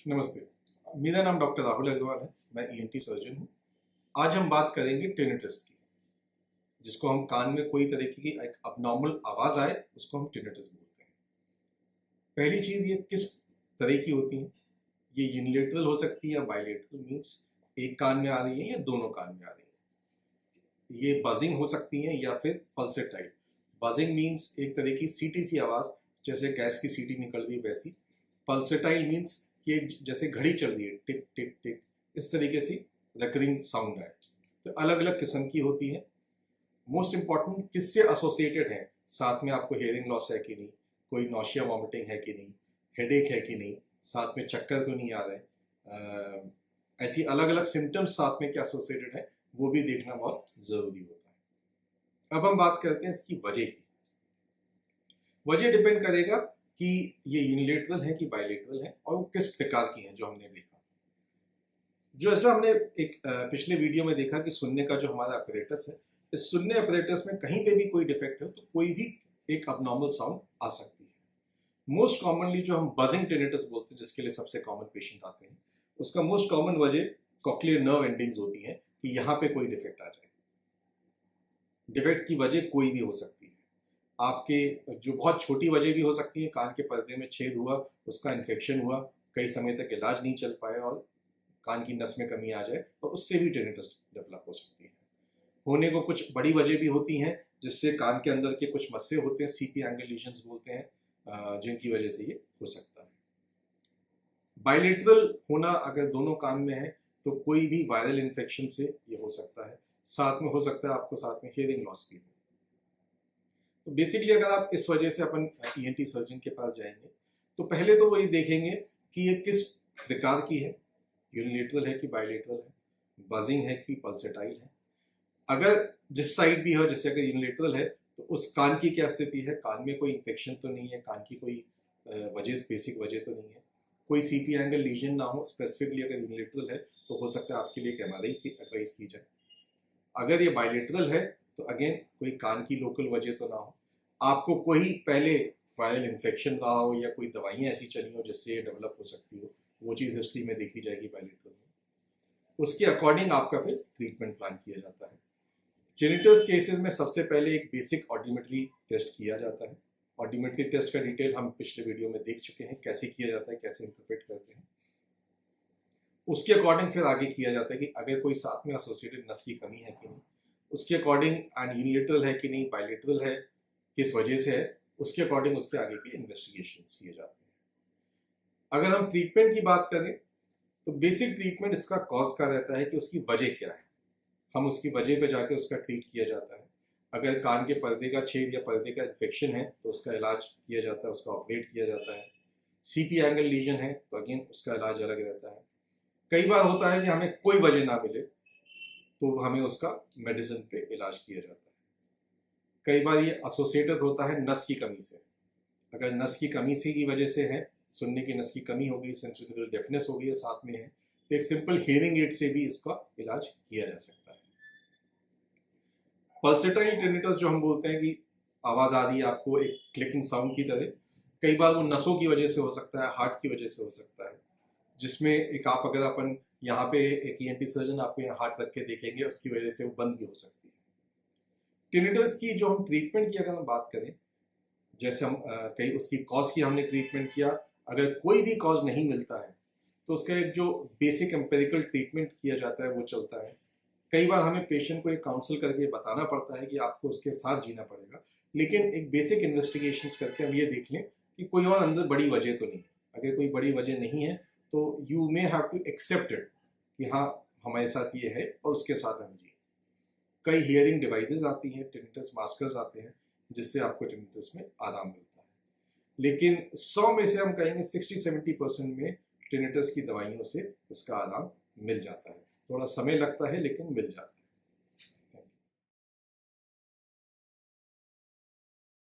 नमस्ते। मेरा नाम डॉक्टर राहुल अग्रवाल है। मैं ईएनटी सर्जन हूँ। आज हम बात करेंगे टिनिटस की, जिसको हम कान में कोई तरीके की एक अबनॉर्मल आवाज़ आए उसको हम टिनिटस बोलते हैं। पहली चीज़, ये किस तरह की होती है? ये यूनिलेटरल हो सकती है या बाइलेटरल, मीन्स एक कान में आ रही है या दोनों कान में आ रही है। ये बजिंग हो सकती है या फिर पल्सेटाइल। बजिंग मीन्स एक तरह की सीटी सी आवाज़, जैसे गैस की सीटी निकल रही है वैसी। पल्सेटाइल मीन्स कि जैसे घड़ी चल रही है, टिक टिक टिक, इस तरीके से रिकरिंग साउंड आए। तो अलग अलग किस्म की होती है। मोस्ट इंपॉर्टेंट किससे एसोसिएटेड है, साथ में आपको हेयरिंग लॉस है कि नहीं, कोई नौशिया वॉमिटिंग है कि नहीं, हेडेक है कि नहीं, साथ में चक्कर तो नहीं आ रहा है, ऐसी अलग अलग सिम्टम्स साथ में क्या एसोसिएटेड है, वो भी देखना बहुत ज़रूरी होता है। अब हम बात करते हैं इसकी वजह की। वजह डिपेंड करेगा कि ये यूनिलेटरल है कि बाइलेटरल है और वो किस प्रकार की है। जो हमने देखा, जो ऐसा हमने एक पिछले वीडियो में देखा कि सुनने का जो हमारा अपरेटस है, इस सुनने अपरेटस में कहीं पे भी कोई डिफेक्ट है तो कोई भी एक अबनॉर्मल साउंड आ सकती है। मोस्ट कॉमनली जो हम बजिंग टिनिटस बोलते हैं, जिसके लिए सबसे कॉमन पेशेंट आते हैं, उसका मोस्ट कॉमन वजह कॉक्लियर नर्व एंडिंग्स होती है कि यहाँ पे कोई डिफेक्ट आ जाए। डिफेक्ट की वजह कोई भी हो सकती है। आपके जो बहुत छोटी वजह भी हो सकती है, कान के पर्दे में छेद हुआ, उसका इन्फेक्शन हुआ, कई समय तक इलाज नहीं चल पाए और कान की नस में कमी आ जाए, तो उससे भी टिनिटस डेवलप हो सकती है। होने को कुछ बड़ी वजह भी होती हैं, जिससे कान के अंदर के कुछ मस्से होते हैं, सीपी एंगल लीजन्स बोलते हैं, जिनकी वजह से ये हो सकता है। बाइलेटरल होना अगर दोनों कान में है तो कोई भी वायरल इन्फेक्शन से ये हो सकता है। साथ में हो सकता है आपको साथ में हियरिंग लॉस भी हो। तो बेसिकली अगर आप इस वजह से अपन ईएनटी सर्जन के पास जाएंगे तो पहले तो वही देखेंगे कि ये किस प्रकार की है, यूनिलेटरल है कि बाइलेटरल है, बजिंग है कि पल्सेटाइल है। अगर जिस साइड भी हो, जैसे अगर यूनिलेटरल है तो उस कान की क्या स्थिति है, कान में कोई इन्फेक्शन तो नहीं है, कान की कोई वजह, बेसिक वजह तो नहीं है, कोई सीपी एंगल लीजन ना हो। स्पेसिफिकली अगर यूनिलेटरल है तो हो सकता है आपके लिए एक एमआरआई की एडवाइस की जाए। अगर ये बाइलेटरल है तो अगेन कोई कान की लोकल वजह तो ना हो, आपको कोई पहले वायरल इन्फेक्शन रहा हो या कोई दवाइयाँ ऐसी चली हो जिससे ये डेवलप हो सकती हो, वो चीज़ हिस्ट्री में देखी जाएगी बाइलेटरल में। उसके अकॉर्डिंग आपका फिर ट्रीटमेंट प्लान किया जाता है। टिनिटस केसेस में सबसे पहले एक बेसिक ऑडियोमेट्री टेस्ट किया जाता है। ऑडियोमेट्री टेस्ट का डिटेल हम पिछले वीडियो में देख चुके हैं, कैसे किया जाता है, कैसे इंटरप्रेट करते हैं। उसके अकॉर्डिंग फिर आगे किया जाता है कि अगर कोई साथ में एसोसिएटेड नस की कमी है कि नहीं, उसके अकॉर्डिंग एंड यूनिलेटरल है कि नहीं, बाइलेटरल है, किस वजह से है, उसके अकॉर्डिंग उसके आगे की इन्वेस्टिगेशन किए जाते हैं। अगर हम ट्रीटमेंट की बात करें तो बेसिक ट्रीटमेंट इसका कॉज का रहता है कि उसकी वजह क्या है। हम उसकी वजह पे जाके उसका ट्रीट किया जाता है। अगर कान के पर्दे का छेद या पर्दे का इन्फेक्शन है तो उसका इलाज किया जाता है, उसका ऑपरेट किया जाता है। सीपी एंगल लीजन है तो अगेन उसका इलाज अलग रहता है। कई बार होता है कि हमें कोई वजह ना मिले तो हमें उसका मेडिसिन पे इलाज किया जाता है। कई बार ये एसोसिएटेड होता है नस की कमी से। अगर नस की कमी से की वजह से है, सुनने की नस की कमी हो गई, सेंसोरियल डेफनेस हो गई है साथ में है, तो एक सिंपल हियरिंग एड से भी इसका इलाज किया जा सकता है। पल्सेटाइल टिनिटस जो हम बोलते हैं कि आवाज़ आ रही है आपको एक क्लिकिंग साउंड की तरह, कई बार वो नसों की वजह से हो सकता है, हार्ट की वजह से हो सकता है, जिसमें एक आप अगर अपन यहाँ पे एक ईएनटी सर्जन आपको यहाँ हाथ रख के देखेंगे, उसकी वजह से वो बंद भी हो सकती है। टिनिटस की जो हम ट्रीटमेंट की अगर हम बात करें, जैसे हम कई उसकी कॉज की हमने ट्रीटमेंट किया, अगर कोई भी कॉज नहीं मिलता है तो उसका एक जो बेसिक एम्पेरिकल ट्रीटमेंट किया जाता है वो चलता है। कई बार हमें पेशेंट को एक काउंसिल करके बताना पड़ता है कि आपको उसके साथ जीना पड़ेगा, लेकिन एक बेसिक इन्वेस्टिगेशंस करके हम ये देख लें कि कोई और अंदर बड़ी वजह तो नहीं है। अगर कोई बड़ी वजह नहीं है तो you may have to accept it कि हाँ हमारे साथ ये है और उसके साथ हम जी। कई हियरिंग डिवाइसेस आती हैं, टिनिटस मास्कर्स आते हैं, जिससे आपको टिनिटस में आराम मिलता है। लेकिन 100 में से हम कहेंगे 60-70% में टिनिटस की दवाइयों से इसका आराम मिल जाता है। थोड़ा समय लगता है लेकिन मिल जाता है।